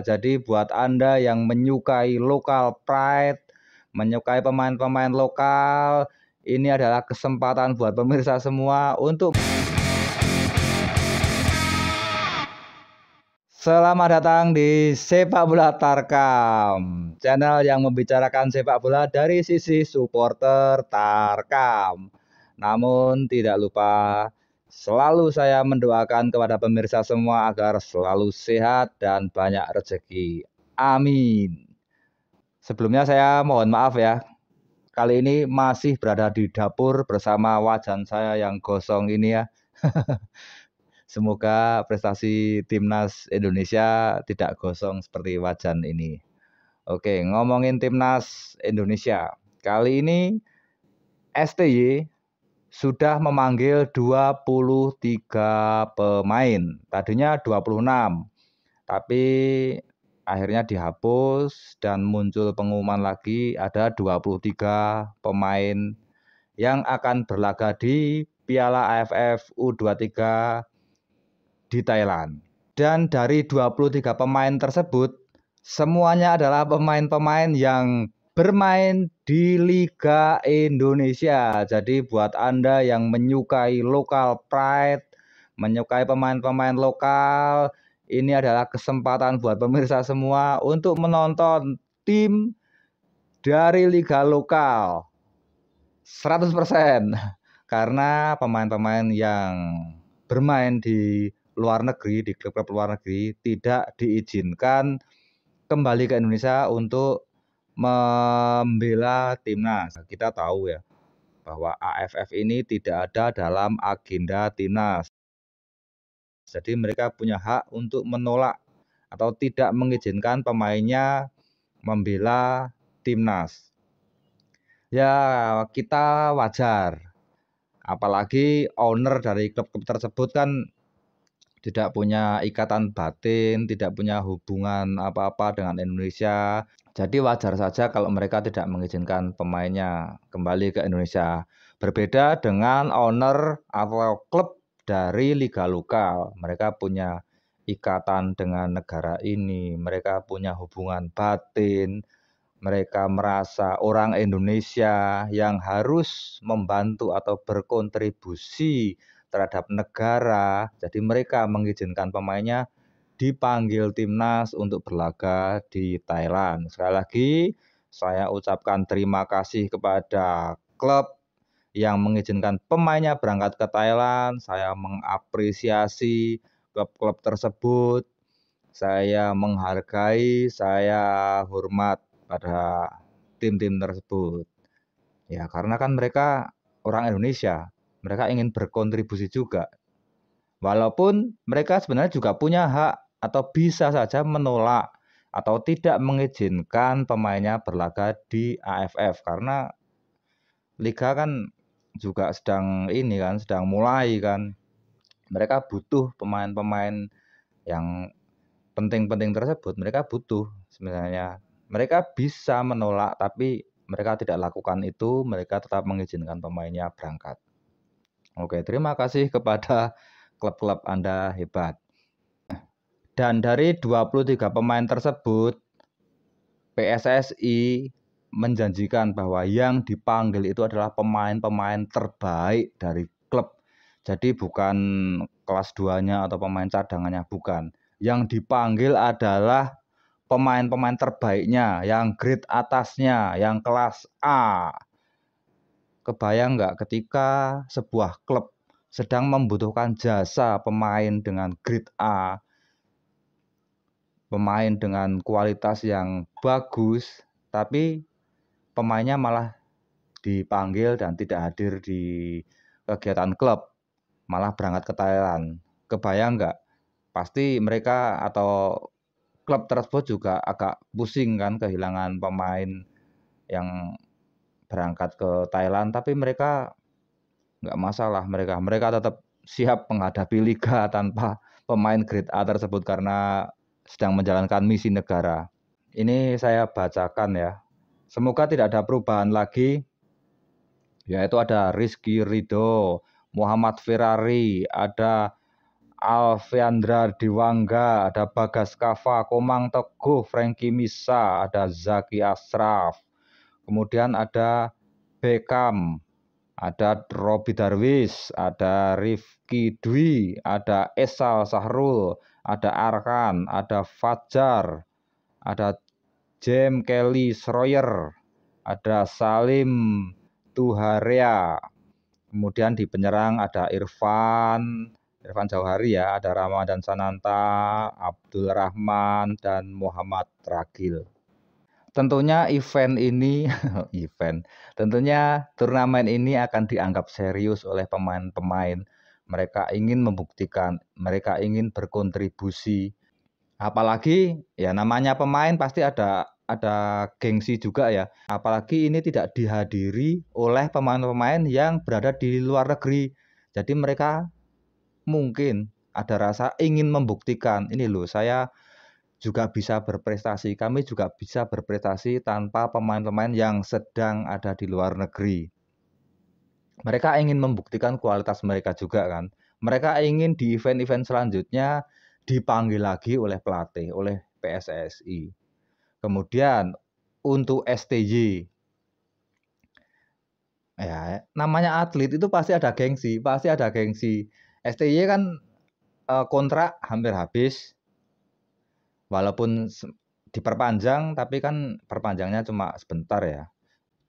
Jadi buat Anda yang menyukai local pride, menyukai pemain-pemain lokal, ini adalah kesempatan buat pemirsa semua untuk selamat datang di Sepak Bola Tarkam, channel yang membicarakan sepak bola dari sisi supporter Tarkam. Namun tidak lupa, selalu saya mendoakan kepada pemirsa semua agar selalu sehat dan banyak rezeki. Amin. Sebelumnya saya mohon maaf ya, kali ini masih berada di dapur bersama wajan saya yang gosong ini ya. Semoga prestasi timnas Indonesia tidak gosong seperti wajan ini. Oke, ngomongin timnas Indonesia. Kali ini STY sudah memanggil 23 pemain. Tadinya 26. Tapi akhirnya dihapus dan muncul pengumuman lagi ada 23 pemain yang akan berlaga di Piala AFF U23 di Thailand. Dan dari 23 pemain tersebut, semuanya adalah pemain-pemain yang bermain di Liga Indonesia. Jadi buat Anda yang menyukai local pride, menyukai pemain-pemain lokal, ini adalah kesempatan buat pemirsa semua untuk menonton tim dari Liga lokal 100%. Karena pemain-pemain yang bermain di luar negeri, di klub-klub luar negeri, tidak diizinkan kembali ke Indonesia untuk membela timnas. Kita tahu ya bahwa AFF ini tidak ada dalam agenda timnas. Jadi mereka punya hak untuk menolak atau tidak mengizinkan pemainnya membela timnas. Ya, kita wajar. Apalagi owner dari klub-klub tersebut kan tidak punya ikatan batin, tidak punya hubungan apa-apa dengan Indonesia. Jadi wajar saja kalau mereka tidak mengizinkan pemainnya kembali ke Indonesia. Berbeda dengan owner atau klub dari liga lokal. Mereka punya ikatan dengan negara ini, mereka punya hubungan batin, mereka merasa orang Indonesia yang harus membantu atau berkontribusi terhadap negara. Jadi mereka mengizinkan pemainnya dipanggil timnas untuk berlaga di Thailand. Sekali lagi saya ucapkan terima kasih kepada klub yang mengizinkan pemainnya berangkat ke Thailand. Saya mengapresiasi klub-klub tersebut. Saya menghargai, saya hormat pada tim-tim tersebut. Ya, karena kan mereka orang Indonesia, mereka ingin berkontribusi juga. Walaupun mereka sebenarnya juga punya hak atau bisa saja menolak atau tidak mengizinkan pemainnya berlaga di AFF karena liga kan juga sedang ini kan, sedang mulai kan. Mereka butuh pemain-pemain yang penting-penting tersebut, mereka butuh sebenarnya. Mereka bisa menolak tapi mereka tidak lakukan itu, mereka tetap mengizinkan pemainnya berangkat. Oke, terima kasih kepada klub-klub Anda, hebat. Dan dari 23 pemain tersebut, PSSI menjanjikan bahwa yang dipanggil itu adalah pemain-pemain terbaik dari klub. Jadi bukan kelas 2-nya atau pemain cadangannya, bukan. Yang dipanggil adalah pemain-pemain terbaiknya, yang grade atasnya, yang kelas A. Kebayang nggak ketika sebuah klub sedang membutuhkan jasa pemain dengan grade A, pemain dengan kualitas yang bagus, tapi pemainnya malah dipanggil dan tidak hadir di kegiatan klub, malah berangkat ke Thailand. Kebayang nggak? Pasti mereka atau klub tersebut juga agak pusing kan kehilangan pemain yang berangkat ke Thailand, tapi mereka nggak masalah, mereka tetap siap menghadapi liga tanpa pemain grade A tersebut karena sedang menjalankan misi negara. Ini saya bacakan ya. Semoga tidak ada perubahan lagi, yaitu ada Rizky Ridho, Muhammad Ferrari, ada Alfiandra Diwangga, ada Bagas Kava, Komang Teguh, Frankie Misa, ada Zaki Ashraf, kemudian ada Beckham, ada Robi Darwis, ada Rifki Dwi, ada Esal Sahrul, ada Arkan, ada Fajar, ada Jem Kelly Schroyer, ada Salim Tuharia, kemudian di penyerang ada Irfan Jauhari ya, ada Ramadan Sananta, Abdul Rahman, dan Muhammad Ragil. Tentunya tentunya turnamen ini akan dianggap serius oleh pemain-pemain. Mereka ingin membuktikan, mereka ingin berkontribusi. Apalagi ya namanya pemain pasti ada gengsi juga ya. Apalagi ini tidak dihadiri oleh pemain-pemain yang berada di luar negeri. Jadi mereka mungkin ada rasa ingin membuktikan, ini loh saya juga bisa berprestasi, kami juga bisa berprestasi tanpa pemain-pemain yang sedang ada di luar negeri. Mereka ingin membuktikan kualitas mereka juga kan. Mereka ingin di event-event selanjutnya dipanggil lagi oleh pelatih, oleh PSSI. Kemudian untuk STY, ya namanya atlet itu pasti ada gengsi, STY kan kontrak hampir habis, walaupun diperpanjang tapi kan perpanjangnya cuma sebentar ya.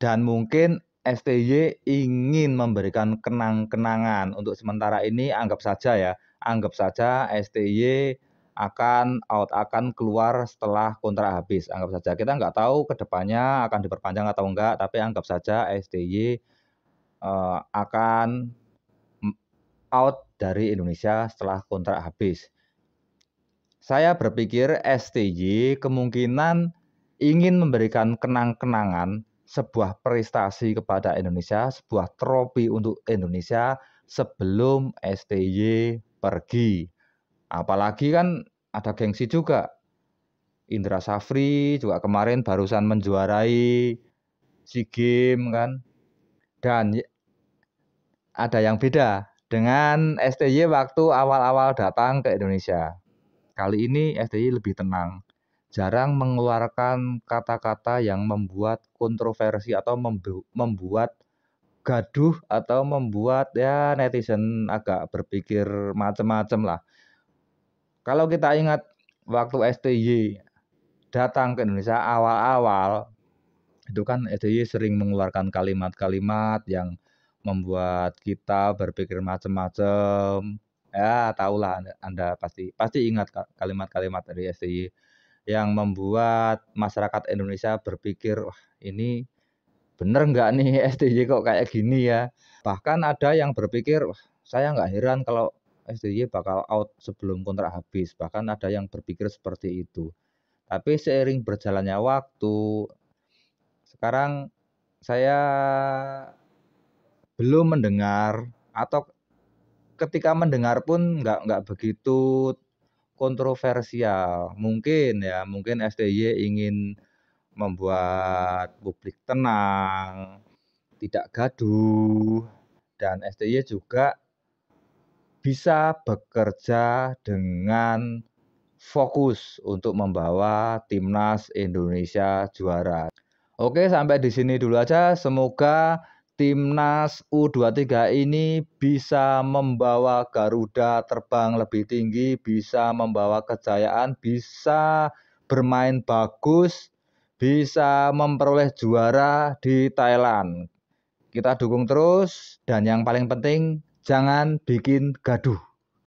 Dan mungkin STY ingin memberikan kenang-kenangan untuk sementara ini, anggap saja STY akan keluar setelah kontrak habis. Anggap saja, kita nggak tahu kedepannya akan diperpanjang atau enggak, tapi anggap saja STY akan out dari Indonesia setelah kontrak habis. Saya berpikir STY kemungkinan ingin memberikan kenang-kenangan, sebuah prestasi kepada Indonesia, sebuah trofi untuk Indonesia sebelum STY pergi. Apalagi kan ada gengsi juga. Indra Safri juga kemarin barusan menjuarai SEA Games kan. Dan ada yang beda dengan STY waktu awal-awal datang ke Indonesia. Kali ini STY lebih tenang, jarang mengeluarkan kata-kata yang membuat kontroversi atau membuat gaduh atau membuat ya netizen agak berpikir macam-macam lah. Kalau kita ingat waktu STY datang ke Indonesia awal-awal, itu kan STY sering mengeluarkan kalimat-kalimat yang membuat kita berpikir macam-macam. Ya, tahulah Anda pasti ingat kalimat-kalimat dari STY yang membuat masyarakat Indonesia berpikir, wah ini bener nggak nih STY kok kayak gini ya. Bahkan ada yang berpikir, wah saya nggak heran kalau STY bakal out sebelum kontrak habis. Bahkan ada yang berpikir seperti itu. Tapi seiring berjalannya waktu, sekarang saya belum mendengar, atau ketika mendengar pun nggak begitu kontroversial. Mungkin STY ingin membuat publik tenang, tidak gaduh, dan STY juga bisa bekerja dengan fokus untuk membawa timnas Indonesia juara. Oke, sampai di sini dulu aja. Semoga timnas U23 ini bisa membawa Garuda terbang lebih tinggi, bisa membawa kejayaan, bisa bermain bagus, bisa memperoleh juara di Thailand. Kita dukung terus, dan yang paling penting jangan bikin gaduh.